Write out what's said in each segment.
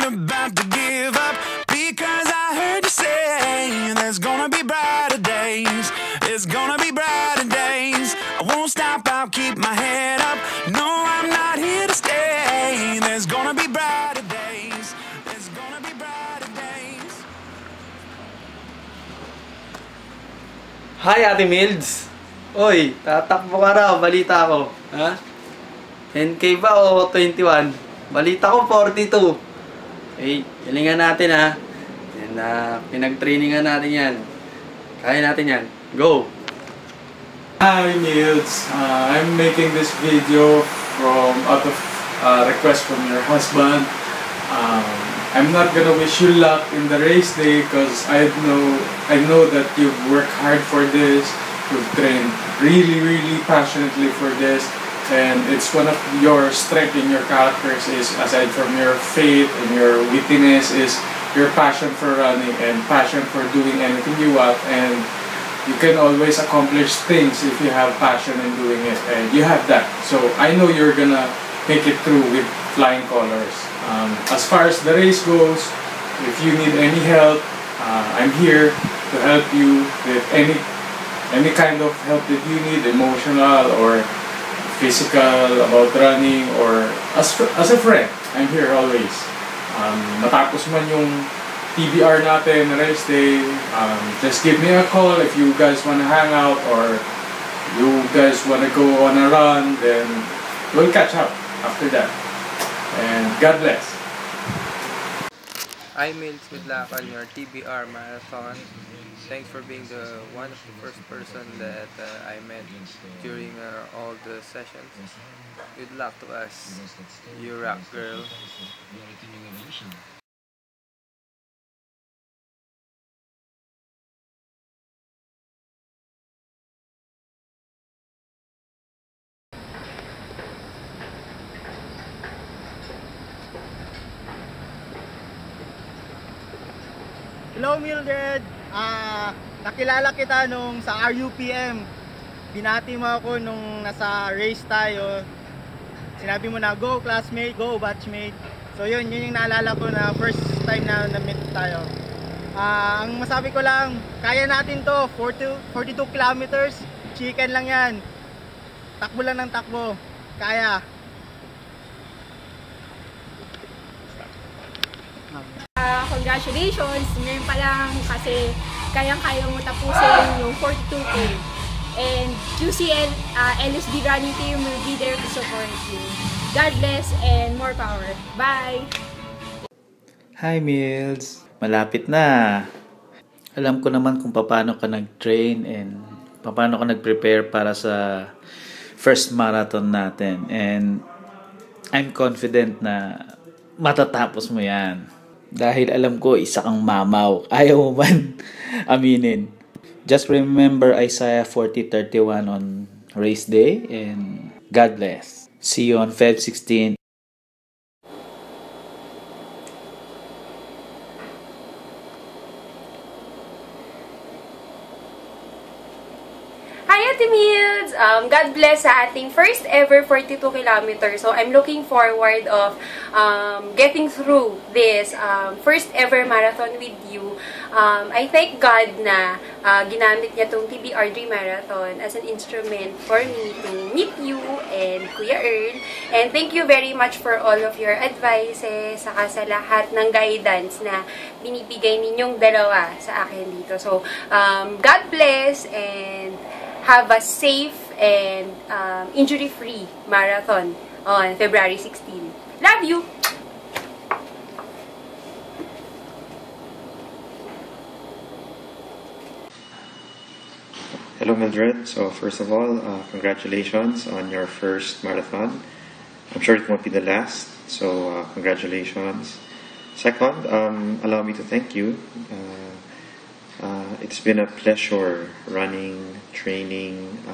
about to give up, because I heard you say there's gonna be brighter days. There's gonna be brighter days. I won't stop, I'll keep my head up. No, I'm not here to stay. There's gonna be brighter days. There's gonna be brighter days. Hi, Ate Milds! Oy, tatakbo ka raw, balita ko. Ha? 10K ba o 21? Balita ko 42. Eh, galingan natin ha. And pinag-trainingan natin yan. Kaya natin yan. Go! Hi Milds, I'm making this video out of request from your husband. I'm not gonna wish you luck in the race day because I know that you've worked hard for this. You've trained really passionately for this, and it's one of your strength in your characters is, aside from your faith and your wittiness, is your passion for running and passion for doing anything you want. And you can always accomplish things if you have passion in doing it, and you have that. So I know you're gonna make it through with flying colors. As far as the race goes, if you need any help, I'm here to help you with any kind of help that you need, emotional or physical, about running, or as a friend. I'm here always. Matapos man yung TBR natin, race day, just give me a call if you guys wanna hang out or you guys wanna go on a run, then we'll catch up after that. And God bless. Hi Milds, good luck on your TBR marathon. Thanks for being one of the first person that I met during all the sessions. Good luck to us. You rock, girl. Hello Mildred! Nakilala kita nung sa RUPM. Binati mo ako nung nasa race tayo. Sinabi mo na, go classmate, go batchmate. So yun yung naalala ko na first time na na-meet tayo. Ang masabi ko lang, kaya natin to, 42 kilometers, chicken lang yan. Takbo lang ng takbo, kaya. Congratulations! Ngayon pa lang kasi kayang-kaya mo tapusin yung 42K. And QCL LSD running team will be there to support you. God bless and more power. Bye! Hi Milds! Malapit na. Alam ko naman kung paano ka nag-train and paano ka nag-prepare para sa first marathon natin. And I'm confident na matatapos mo yan. Dahil alam ko, isa kang mamaw. Ayaw mo man aminin. Just remember Isaiah 40:31 on race day. And God bless. See you on Feb 16. Hi Ate Milds! God bless sa ating first ever 42 kilometers. So I'm looking forward of getting through this first ever marathon with you. I thank God na ginamit niya tong TBR Dream Marathon as an instrument for me to meet you and Kuya Earl. And thank you very much for all of your advices, saka sa lahat ng guidance na binibigay ninyong dalawa sa akin dito. So, God bless and have a safe and injury-free marathon on February 16. Love you! Hello Mildred. So first of all, congratulations on your first marathon. I'm sure it won't be the last, so congratulations. Second, allow me to thank you. It's been a pleasure running, training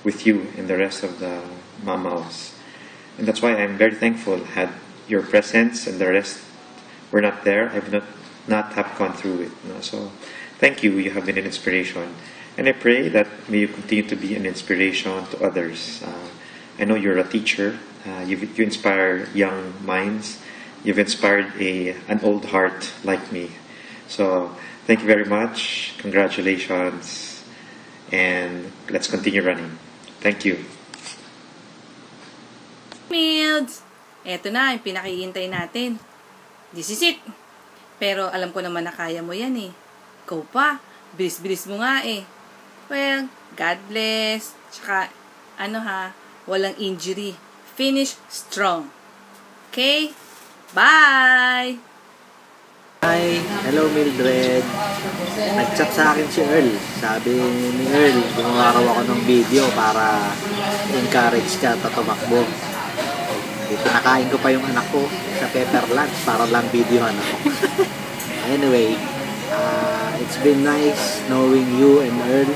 with you and the rest of the Mamaws. And that's why I'm very thankful. Had your presence and the rest were not there, I would not have gone through it. So thank you. You have been an inspiration. And I pray that may you continue to be an inspiration to others. I know you're a teacher. You inspire young minds you've inspired an old heart like me. So thank you very much. Congratulations. And let's continue running. Thank you. Milds! Eto na, yung pinakihintay natin. This is it. Pero alam ko naman na kaya mo yan eh. Ikaw pa, bilis-bilis mo nga eh. Well, God bless. Tsaka, walang injury. Finish strong. Okay? Bye! Hi! Hello Mildred! Nag-chat sa akin si Earl. Sabi ni Earl, gumawa raw ako ng video para encourage ka at tumakbo. Pinakain ko pa yung anak ko sa pepper lunch para lang videohan ako. Anyway, it's been nice knowing you and Earl.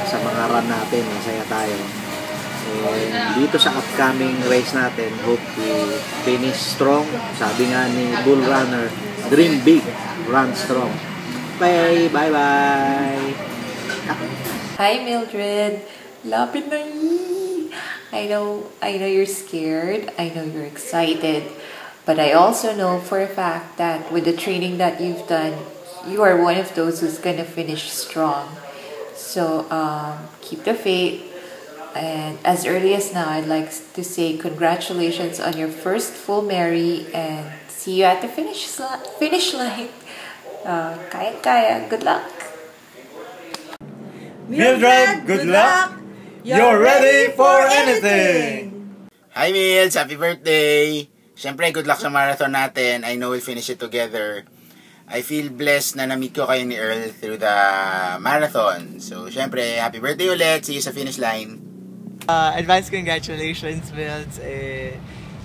Sa mga run natin, masaya tayo. And dito sa upcoming race natin, hope to finish strong. Sabi nga ni Bull Runner, dream big, run strong. Bye! Bye-bye! Hi Mildred! Lapit na yun! I know you're scared. I know you're excited. But I also know for a fact that with the training that you've done, you are one of those who's gonna finish strong. So, keep the faith. And as early as now, I'd like to say congratulations on your first full Mary and see you at the finish line. Kaya. Good luck. Mildred, good luck. You're ready for anything. Hi Milds, happy birthday. Siyempre, good luck sa marathon natin. I know we'll finish it together. I feel blessed na na-meet ko kayo ni Earl through the marathon. So, siyempre, happy birthday ulit. See you sa finish line. Advance congratulations, Milds.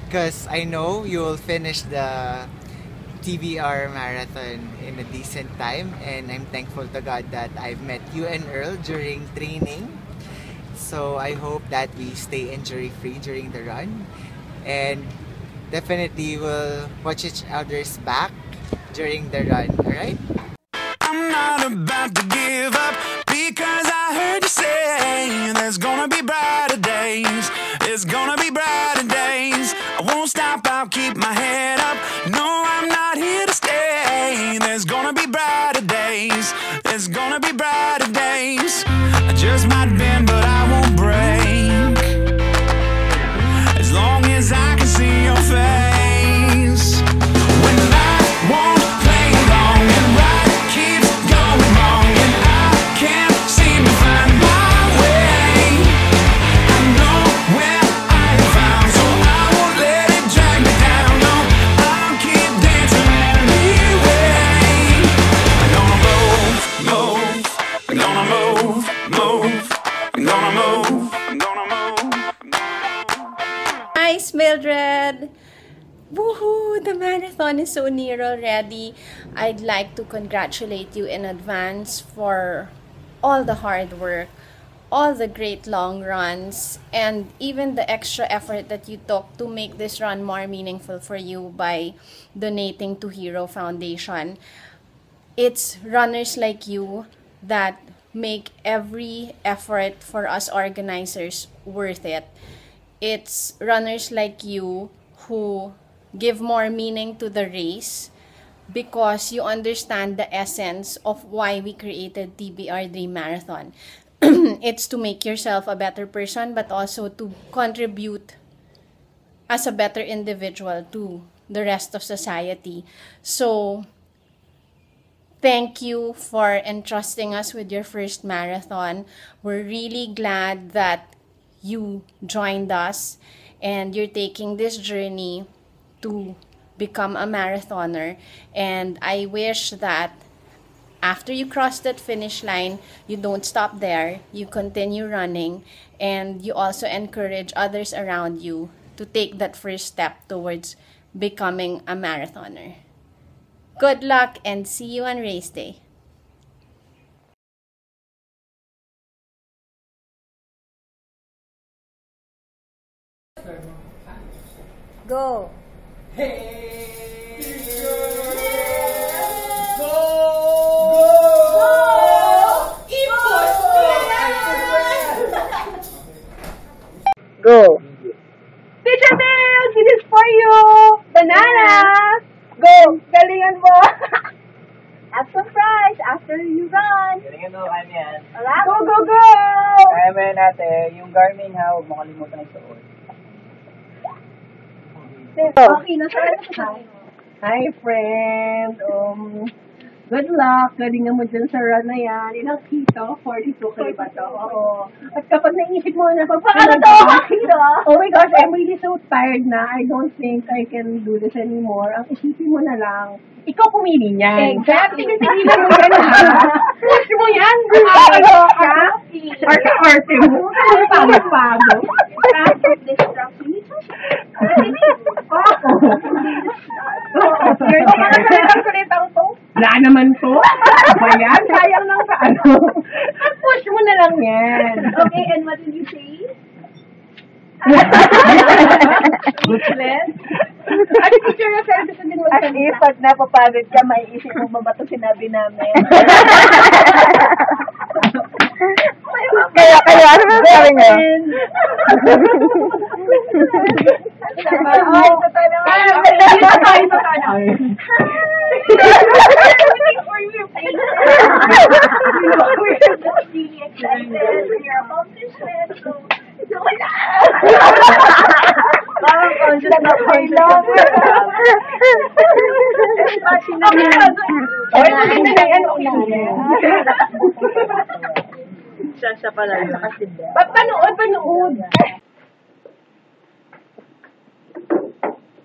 Because I know you will finish the TBR marathon in a decent time. And I'm thankful to God that I've met you and Earl during training. So, I hope that we stay injury-free during the run. And definitely we'll watch each other's back during the run, alright? I'm not about to give up because I heard you say there's gonna be brighter days. There's gonna be brighter days. I won't stop, I'll keep my head up. No, I'm not here to stay. There's gonna be brighter days. There's gonna be brighter days. I just might bend, but I won't break. As long as I can see your face. When life won't play along and right keeps going wrong and I can't seem to find my way. I know where I am found, so I won't let it drag me down. No, I'll keep dancing anyway. I'm gonna move. I'm gonna move. I'm gonna move. Nice, Mildred! Woohoo! The marathon is so near already. I'd like to congratulate you in advance for all the hard work, all the great long runs, and even the extra effort that you took to make this run more meaningful for you by donating to Hero Foundation. It's runners like you that make every effort for us organizers worth it. It's runners like you who give more meaning to the race because you understand the essence of why we created TBR Dream Marathon. It's to make yourself a better person, but also to contribute as a better individual to the rest of society. So, thank you for entrusting us with your first marathon. We're really glad that you joined us and you're taking this journey to become a marathoner. And I wish that after you cross that finish line, you don't stop there. You continue running and you also encourage others around you to take that first step towards becoming a marathoner. Good luck and see you on race day. Go! Go! Teacher Mills, this is for you! Banana! Go! Galingan mo! Have some fries after you run. Galingan mo, kaya mo yan. Go, go, go! Kaya mo yan natin. Yung Garmin ha, huwag mo kalimutan isuot. Okay, nasa Hi, friend. Good luck. Galingan mo dyan sa run na yan. Ilang kilo? 42 kayo ba to? Oo. At kapag naisip mo na Paano to? oh my gosh, I'm really so tired na. I don't think I can do this anymore. Ang isipin mo na lang, ikaw pumili niyan. Kaya tingnan mo yan ha. Push mo yan. Arte-arte mo. Pagod-pagod. Wala naman to. Ba yan? Sayang lang sa ano. Push mo na lang yan. Okay, and what did you say? Useless? Ano teacher na service din mo? As if, pag napapagod ka, maiisip mo ba ito sinabi namin? Kaya, ano ba sabi niyo? Siya pala yun. Panood.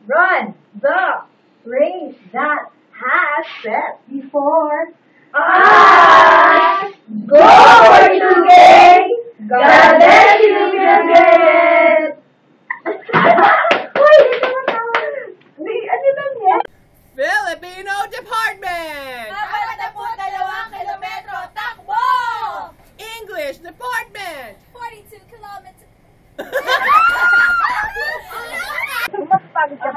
Run the race that has set before us. Go for it today. God bless you, Mildred. Filipino Department! 42 kilometro, takbo! English Department! 42 kilometers.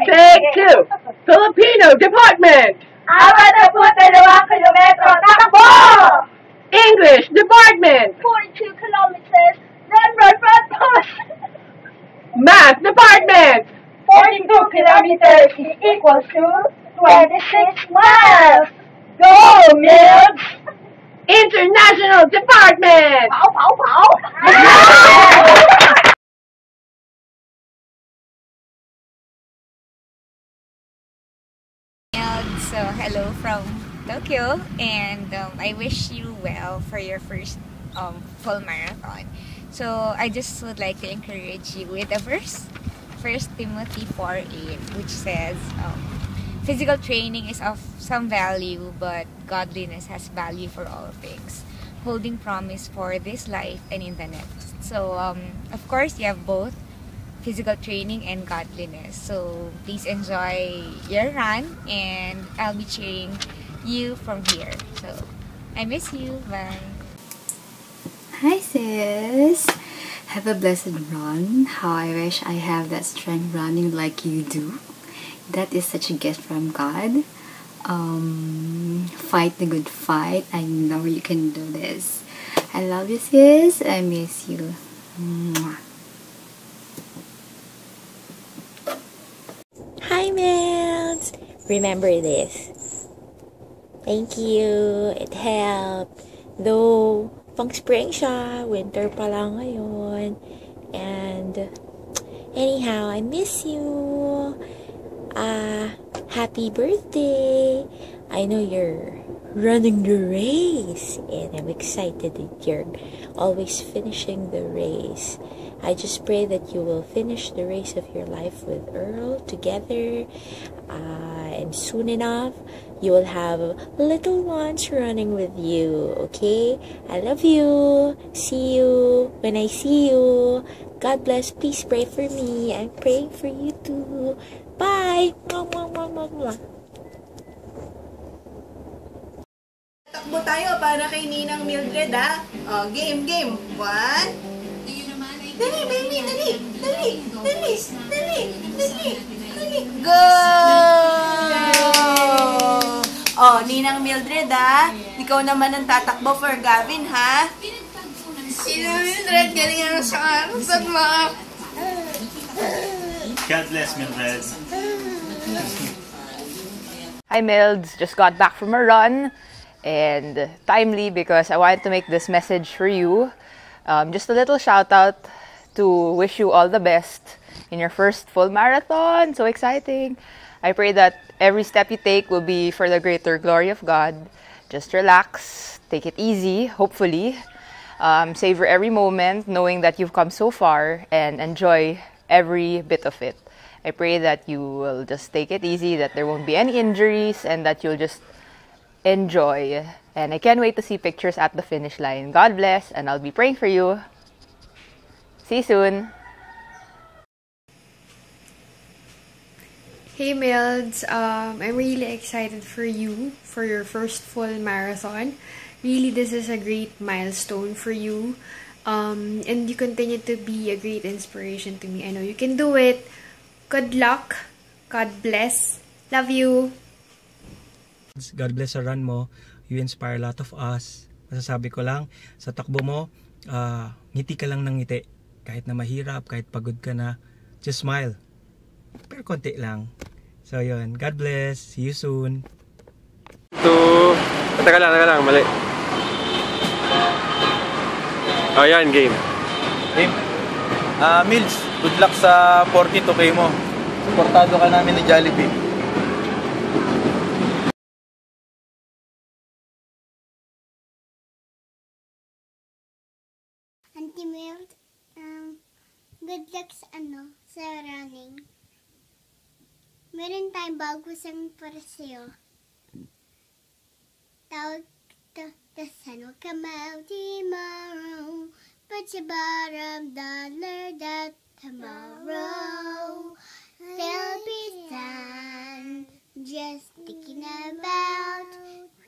Take two. Filipino Department. 42 kilometro, takbo! English Department. 42 kilometers. Run, push! Math Department. 42 kilometers is equal to 26 miles. Go, Mills! International Department. Pow! So, hello from Tokyo, and I wish you well for your first full marathon. So, I just would like to encourage you with a verse, 1 Timothy 4:8, which says, physical training is of some value, but godliness has value for all things, holding promise for this life and in the next. So, of course, you have both physical training and godliness. So, please enjoy your run, and I'll be cheering you from here. So, I miss you. Bye. Hi, sis. Have a blessed run. How I wish I have that strength running like you do. That is such a gift from God. Fight the good fight. I know you can do this. I love you, sis. I miss you. Mwah. Hi, Mills! Remember this. Thank you. It helped. Though, pang spring siya. Winter pa lang ngayon. And, anyhow, I miss you. Happy birthday. I know you're running the race. And I'm excited that you're always finishing the race. I just pray that you will finish the race of your life with Earl together, and soon enough you will have little ones running with you. Okay, I love you. See you when I see you. God bless. Please pray for me. I'm praying for you too. Bye. Takbo tayo para kay Ninang Mildred, ha? Game. 1. Dali. Go! Ninang Mildred, ha? Ikaw naman ang tatakbo for Gavin, ha? Ninang Mildred, galing sa karasat mo. God bless, Mildred. Hi Milds, just got back from a run and timely because I wanted to make this message for you. Just a little shout out to wish you all the best in your first full marathon. So exciting. I pray that every step you take will be for the greater glory of God. Just relax, take it easy, hopefully. Savor every moment knowing that you've come so far and enjoy every bit of it. I pray that you will just take it easy, that there won't be any injuries, and that you'll just enjoy. And I can't wait to see pictures at the finish line. God bless, and I'll be praying for you. See you soon. Hey Milds, I'm really excited for you for your first full marathon. Really, this is a great milestone for you. And you continue to be a great inspiration to me. I know you can do it. Good luck. God bless. Love you. God bless sa run mo. You inspire a lot of us. Masasabi ko lang, sa takbo mo, ngiti ka lang ng ngiti. Kahit na mahirap, kahit pagod ka na, just smile. Pero konti lang. So yun, God bless. See you soon. Teka lang, mali. Oh, yan, game. Game. Mills, good luck sa 42K mo. Supportado ka namin ni Jollibee. Auntie Mild, good luck sa running. Meron tayong bago sang para sa'yo. Tawag the sun will come out tomorrow. Put your bottom dollar that tomorrow there'll be sun. Just thinking about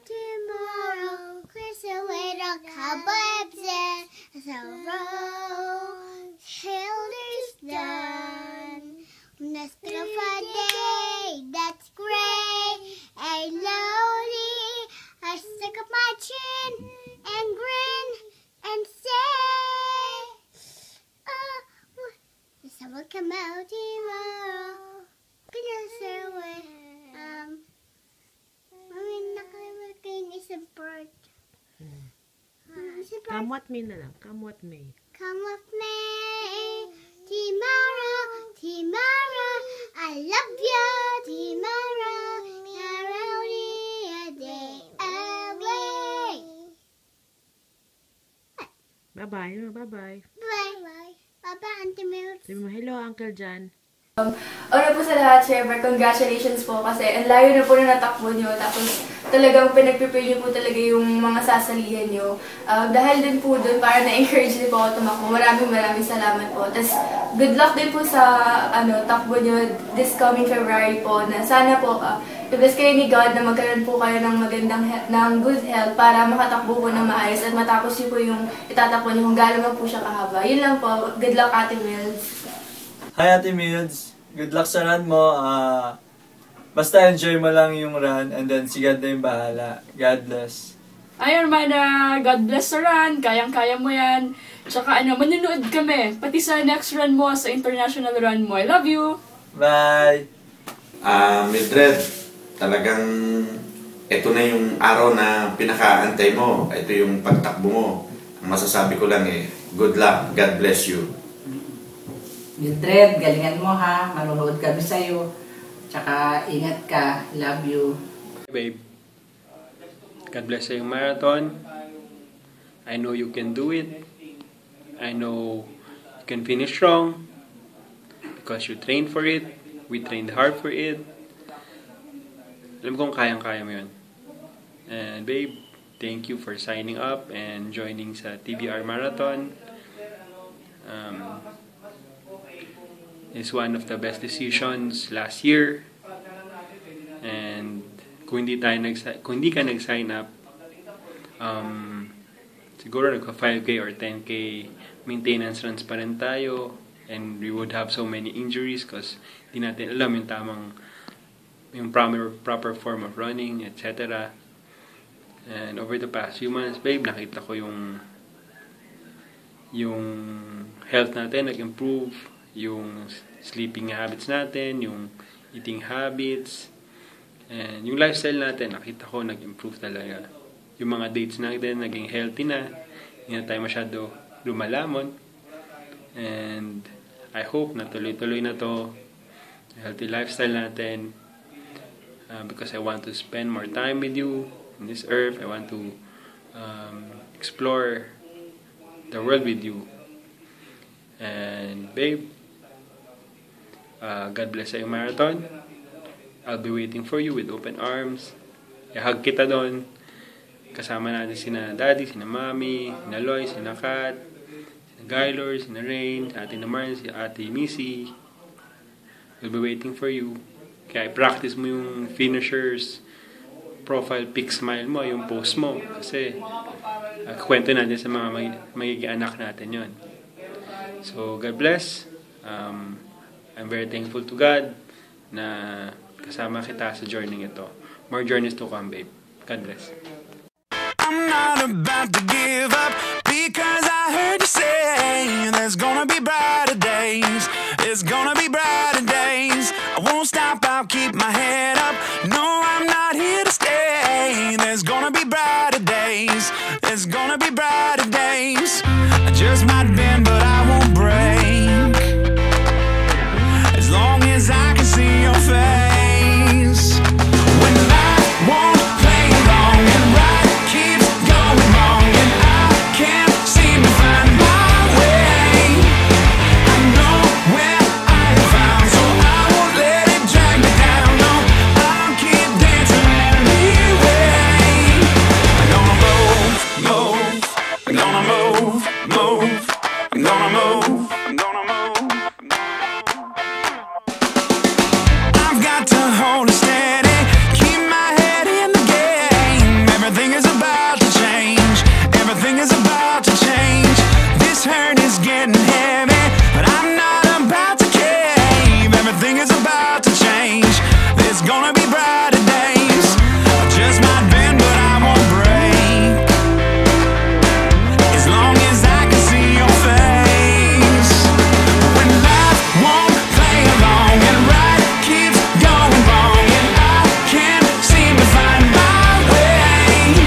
tomorrow. Clears away the cobwebs and sorrow. Shoulders done. Let's go for a day that's great and lonely. I stick up my chin and grin and say, the sun will come out tomorrow. Goodness away. Making isang part. Come what may na lang. Come what may. Come with me tomorrow. I love you tomorrow. You're only a day away. Bye-bye. Bye-bye. Bye-bye. Bye-bye, Auntie Mills. Sabi mo, hello, Uncle John. Una po sa lahat, syempre, congratulations po kasi ang layo na po na natakbo nyo. Tapos talagang pinag-prepare nyo po talaga yung mga sasalihan nyo. Dahil din po doon, para na-encourage din po ako tumakbo. Maraming salamat po. Tapos good luck din po sa takbo nyo this coming February po. Na sana po, i-bless kayo ni God na magkaroon po kayo ng ng good health para makatakbo po ng maayos at matapos nyo po yung itatakbo nyo kung gano'n man po siya kahaba. Yun lang po. Good luck, Ate Mills. Hi Ate Mills, good luck sa run mo. Basta enjoy mo lang yung run and then si God na yung bahala. God bless. Ay, Armana, God bless sa run. Kayang-kaya mo yan. Tsaka manunood kami. Pati sa next run mo, sa international run mo. I love you. Bye. Mildred, talagang ito na yung araw na pinakaantay mo. Ito yung pagtakbo mo. Ang masasabi ko lang good luck. God bless you. Mildred, galingan mo ha. Manunood kami sa'yo. Tsaka ingat ka. Love you. Babe, God bless sa yung marathon. I know you can do it. I know you can finish strong. Because you trained for it. We trained hard for it. Alam kong kayang-kaya mo yun. And babe, thank you for signing up and joining sa TBR Marathon. It's one of the best decisions last year. And kung hindi ka nag-sign up, siguro nagka 5K or 10K maintenance runs pa rin tayo, and we would have so many injuries because di natin alam yung proper form of running, etc. And over the past few months, babe, nakita ko yung health natin nag-improve, yung sleeping habits natin, yung eating habits, And yung lifestyle natin, nakita ko nag-improve talaga. Yung mga dates natin, naging healthy na. Hindi na tayo masyado lumalamon. And I hope na tuloy-tuloy na to. Healthy lifestyle natin. Because I want to spend more time with you in this earth. I want to explore the world with you. And babe, God bless sa iyong marathon. I'll be waiting for you with open arms. I-hug kita doon. Kasama natin sina Daddy, sina Mami, sina Loy, sina Kat, sina Gylor, sina Rain, Ate Namar, si Ate Missy. We'll be waiting for you. Kaya practice mo yung finishers, profile pic smile mo, yung post mo. Kasi kwento natin sa mga magiging anak natin yon. So, God bless. I'm very thankful to God na kasama kita sa journey ito. More journeys to come, babe. God bless. I'm not about to give up because I heard you say there's gonna be brighter days. There's gonna be brighter days. I won't stop, I'll keep my head up. No, I'm not here to stay. There's gonna be brighter days. There's gonna be brighter days. I just might bend, but I won't break. As long as I can see your face. When life won't play along and right keeps going wrong and I can't seem to find my way. I know where I am found, so I won't let it drag me down. No, I'll keep dancing anyway. I'm gonna move, move. I'm gonna move, move. I'm gonna move. I'm gonna move. I've got to hold it steady, keep my head in the game. Everything is about to change. Everything is about to change. This hurt is getting heavy, but I'm not about to cave. Everything is about to change. There's gonna be brighter days. I just might bend, but I won't break. As long as I can see your face. When life won't play along and right keeps going wrong and I can't seem to find my way.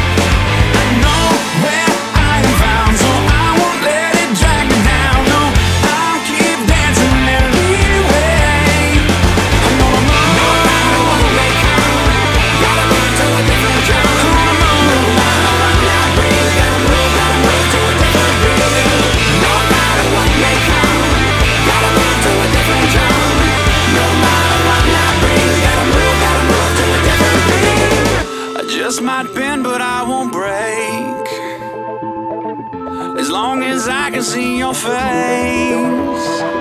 I know where I am found, so I won't let it drag me down. No, I'll keep dancing anyway. I'm gonna move. No matter what may come, gotta move to a different drum. Gonna move. No matter what life brings, gotta move to a different beat. No matter what may come, gotta move to a different drum. No matter what life brings, gotta move to a different beat. I just might bend, but I won't break. As long as I can see your face.